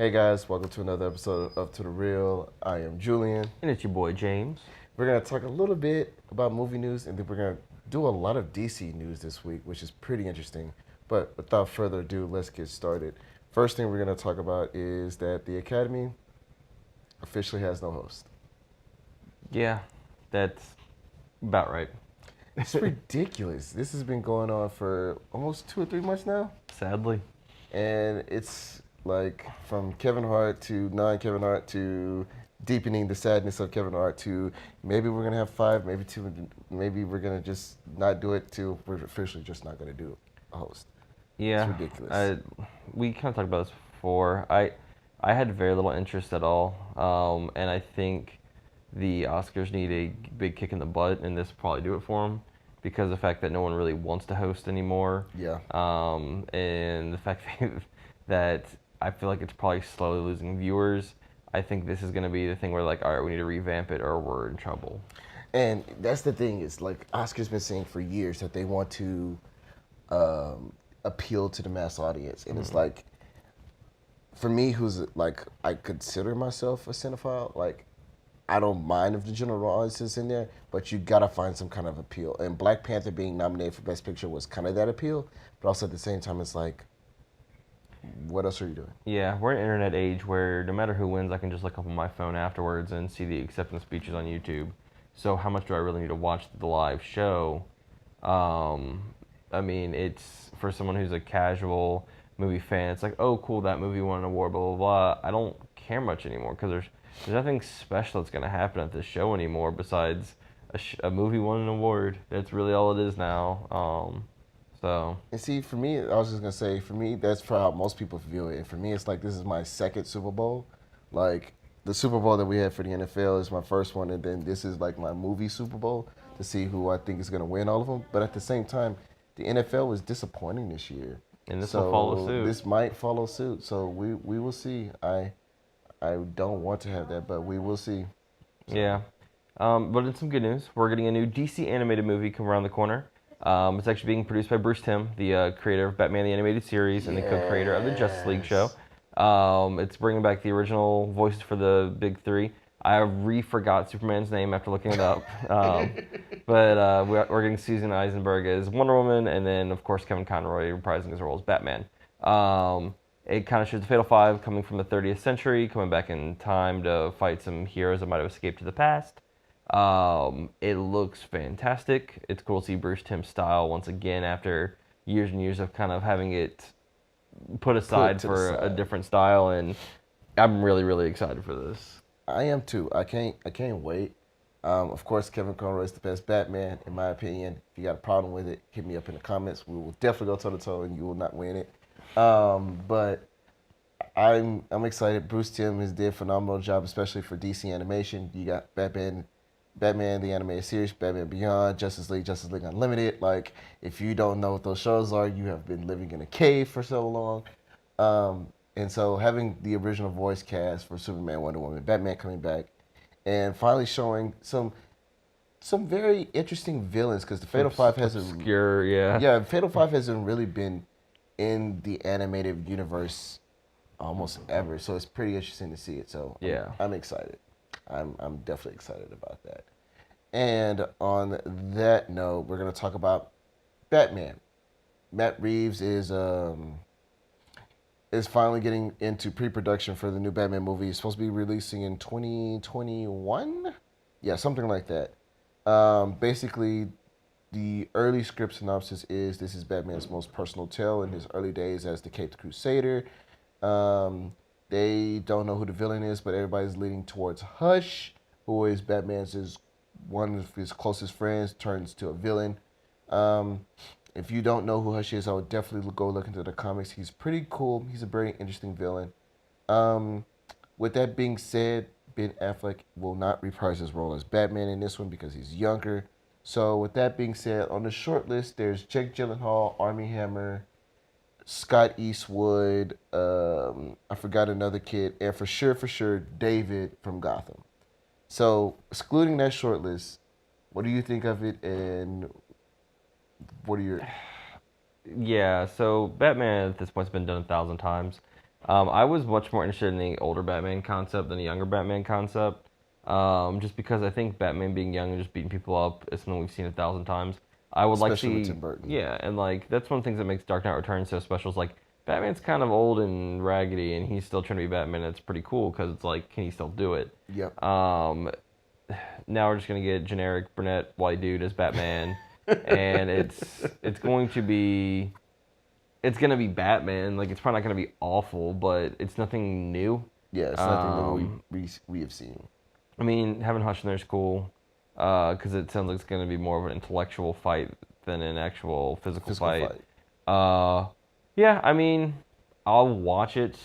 Hey guys, welcome to another episode of To The Real. I am Julien. And it's your boy James. We're going to talk a little bit about movie news, and then we're going to do a lot of DC news this week, which is pretty interesting. But without further ado, let's get started. First thing we're going to talk about is that the Academy officially has no host. Yeah, that's about right. It's ridiculous. This has been going on for almost 2 or 3 months now. Sadly. And it's like from Kevin Hart to non-Kevin Hart to deepening the sadness of Kevin Hart to maybe we're going to have 5, maybe 2, maybe we're going to just not do it till we're officially just not going to do a host. Yeah. It's ridiculous. We kind of talked about this before. I had very little interest at all. And I think the Oscars need a big kick in the butt, and this will probably do it for them because of the fact that no one really wants to host anymore. Yeah. And the fact that I feel like it's probably slowly losing viewers. I think this is going to be the thing where, like, all right, we need to revamp it or we're in trouble. And that's the thing is, like, Oscar's been saying for years that they want to appeal to the mass audience. And it's like, for me, who's, like, I consider myself a cinephile, like, I don't mind if the general audience is in there, but you gotta find some kind of appeal. And Black Panther being nominated for Best Picture was kind of that appeal, but also at the same time, it's like, what else are you doing? Yeah, we're in an internet age where no matter who wins, I can just look up on my phone afterwards and see the acceptance speeches on YouTube. So how much do I really need to watch the live show? I mean, it's for someone who's a casual movie fan. It's like, oh, cool, that movie won an award, blah blah blah. I don't care much anymore because there's nothing special that's gonna happen at this show anymore besides a movie won an award. That's really all it is now. So. And see, for me, I was just gonna say, for me, that's for how most people view it. And for me, it's like this is my second Super Bowl. Like the Super Bowl that we had for the NFL is my first one, and then this is like my movie Super Bowl to see who I think is gonna win all of them. But at the same time, the NFL was disappointing this year, And this will follow suit. This might follow suit. So we will see. I don't want to have that, but we will see. So. Yeah. But in some good news, we're getting a new DC animated movie come around the corner. It's actually being produced by Bruce Timm, the creator of Batman the Animated Series and the co-creator of the Justice League show. It's bringing back the original voices for the big three. I forgot Superman's name after looking it up. But we're getting Susan Eisenberg as Wonder Woman, and then, of course, Kevin Conroy reprising his role as Batman. It kind of shows the Fatal Five coming from the 30th century, coming back in time to fight some heroes that might have escaped to the past. It looks fantastic. It's cool to see Bruce Timm's style once again after years and years of kind of having it put aside for a different style, and I'm really, really excited for this. I am too. I can't wait. Of course, Kevin Conroy is the best Batman, in my opinion. If you got a problem with it, hit me up in the comments. We will definitely go toe to toe, and you will not win it. But I'm excited. Bruce Timm has did a phenomenal job, especially for DC animation. You got Batman the Animated Series, Batman Beyond, Justice League Unlimited. Like, if you don't know what those shows are, you have been living in a cave for so long. And so having the original voice cast for Superman, Wonder Woman, Batman coming back, and finally showing some very interesting villains, because the Fatal Five hasn't obscure, yeah, Fatal Five hasn't really been in the animated universe almost ever. So it's pretty interesting to see it. So yeah, I'm excited. I'm definitely excited about that. And on that note, we're gonna talk about Batman. Matt Reeves is finally getting into pre-production for the new Batman movie. It's supposed to be releasing in 2021. Yeah, something like that. Basically, the early script synopsis is this is Batman's most personal tale in his early days as the Caped Crusader. They don't know who the villain is, but everybody's leaning towards Hush, who is Batman's one of his closest friends, turns to a villain. If you don't know who Hush is, I would definitely go look into the comics. He's pretty cool. He's a very interesting villain. With that being said, Ben Affleck will not reprise his role as Batman in this one because he's younger. So with that being said, on the short list, there's Jake Gyllenhaal, Armie Hammer, Scott Eastwood, I forgot another kid, and for sure, David from Gotham. So, excluding that short list, what do you think of it, and what are your... Yeah, so Batman at this point has been done 1,000 times. I was much more interested in the older Batman concept than the younger Batman concept. Just because I think Batman being young and just beating people up is something we've seen 1,000 times. I would like to Especially with see, Tim Burton. yeah, and like that's one of the things that makes Dark Knight Returns so special. Is like Batman's kind of old and raggedy, and he's still trying to be Batman. It's pretty cool because it's like, can he still do it? Yep. Now we're just gonna get generic brunette white dude as Batman, and it's going to be it's gonna be Batman. Like it's probably not gonna be awful, but it's nothing new. Yeah, it's nothing Um, that we have seen. I mean, having Hush in there is cool because it sounds like it's gonna be more of an intellectual fight than an actual physical fight. Yeah, I mean, I'll watch it.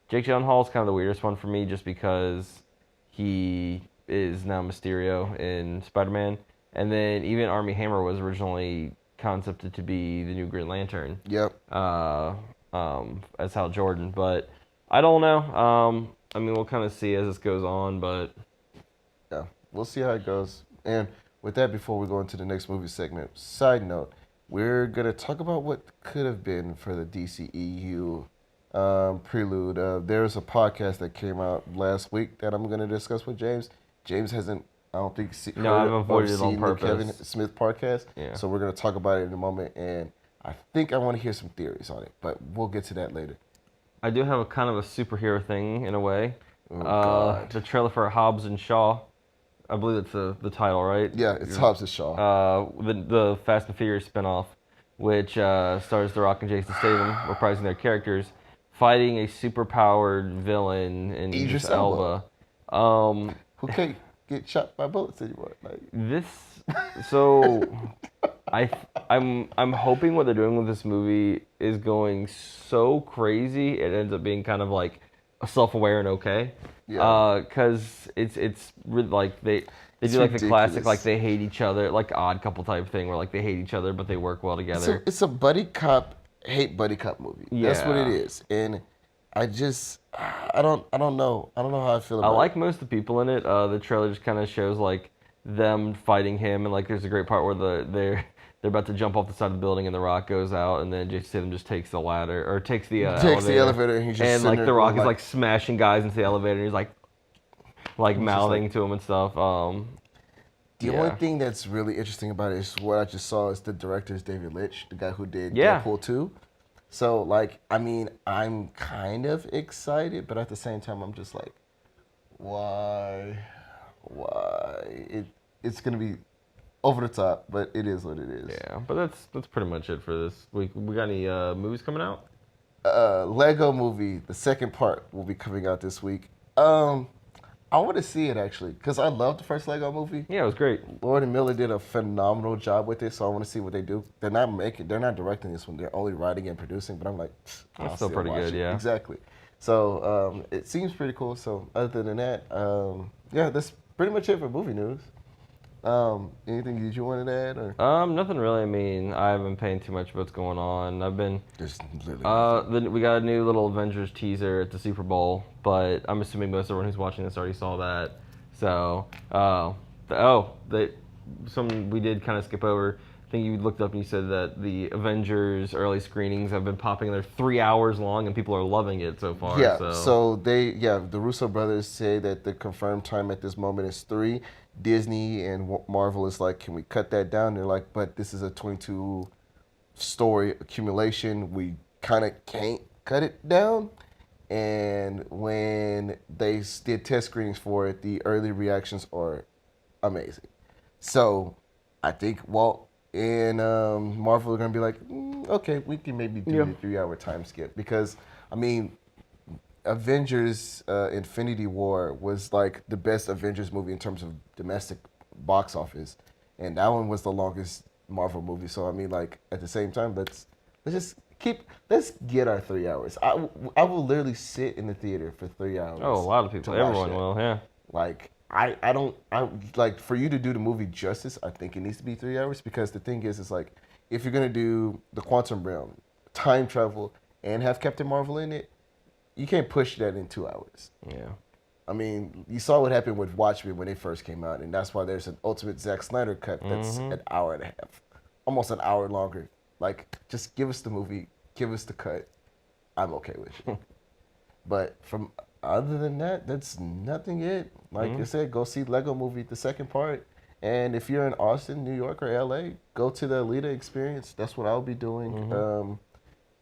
Jake Gyllenhaal is kind of the weirdest one for me, just because he is now Mysterio in Spider-Man, and then even Armie Hammer was originally concepted to be the new Green Lantern. Yep. As Hal Jordan, but I don't know. I mean, we'll kind of see as this goes on, but Yeah, we'll see how it goes. And with that, before we go into the next movie segment, side note, we're gonna talk about what could have been for the DCEU prelude. There's a podcast that came out last week that I'm gonna discuss with James. James hasn't, I don't think, no, I've avoided it on seen the Kevin purpose. Smith podcast. Yeah. So we're gonna talk about it in a moment, and I think I want to hear some theories on it, but we'll get to that later. I do have a kind of a superhero thing in a way. Oh, God. The trailer for Hobbs and Shaw. I believe that's the title, right? Yeah, it's Hobbs and Shaw. The Fast and Furious spinoff, which stars The Rock and Jason Statham reprising their characters, fighting a superpowered villain in Idris Idris Elba. Um, Who can't get shot by bullets anymore? Like, this, so I'm hoping what they're doing with this movie is going so crazy it ends up being kind of like self-aware and okay. Yeah. Because it's really like they It's do like the classic ridiculous. like they hate each other, like Odd Couple type thing where like they hate each other but they work well together. it's a buddy cop hate buddy cop movie. That's what it Yeah. is. And I just I don't know. I don't know how I feel I about like most of the people in it. The trailer just kind of shows like them fighting him, and like there's a great part where they're about to jump off the side of the building, and the Rock goes out, and then Jason Statham just takes the ladder or takes the it. Takes the elevator and he's just and sitting like there the Rock going, is like smashing guys into the elevator, and he's like just mouthing to him and stuff. The Yeah. only thing that's really interesting about it is what I just saw is the director is David Lynch, the guy who did Yeah. Deadpool 2. So, like, I mean, I'm kind of excited, but at the same time, I'm just like, why? It's going to be over the top, but it is what it is. Yeah, but that's pretty much it for this week. We got any movies coming out? Lego movie, the second part will be coming out this week. I want to see it actually because I loved the first Lego movie. Yeah, it was great. Lord and Miller did a phenomenal job with it, so I want to see what they do. They're not directing this one. They're only writing and producing. But I'm like, I'll still pretty watch good, it. yeah. Exactly. So it seems pretty cool. So other than that, yeah, that's pretty much it for movie news. Anything that you wanted to add or? Nothing really. I mean, I haven't been paying too much of what's going on. I've been There's literally we got a new little Avengers teaser at the Super Bowl, but I'm assuming most everyone who's watching this already saw that. So, we did kind of skip over. I think you looked up and you said that the Avengers early screenings have been popping. They're 3 hours long, and people are loving it so far. Yeah, So, the Russo brothers say that the confirmed time at this moment is 3. Disney and Marvel is like, can we cut that down? They're like, but this is a 22 story accumulation. We kind of can't cut it down. And when they did test screenings for it, the early reactions are amazing. So I think Walt and Marvel are going to be like, okay, we can maybe do the 3 hour time skip. Because, I mean, Avengers Infinity War was like the best Avengers movie in terms of domestic box office. And that one was the longest Marvel movie. So, I mean, like, at the same time, let's get our 3 hours. I will literally sit in the theater for 3 hours. a lot of people, to watch everyone that. will, yeah. Like, I like, for you to do the movie justice, I think it needs to be 3 hours because the thing is like, if you're going to do the quantum realm, time travel, and have Captain Marvel in it, you can't push that in 2 hours. Yeah. I mean, you saw what happened with Watchmen when they first came out, and that's why there's an ultimate Zack Snyder cut that's an hour and a half, almost an hour longer. Like, just give us the movie, give us the cut. I'm okay with it. But from other than that, that's nothing yet. Like I said, go see Lego Movie, the second part. And if you're in Austin, New York, or LA, go to the Alita Experience. That's what I'll be doing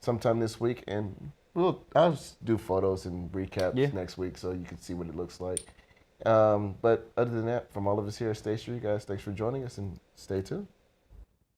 sometime this week. And I'll just do photos and recaps Yeah. next week so you can see what it looks like. But other than that, from all of us here at State Street, guys, thanks for joining us and stay tuned.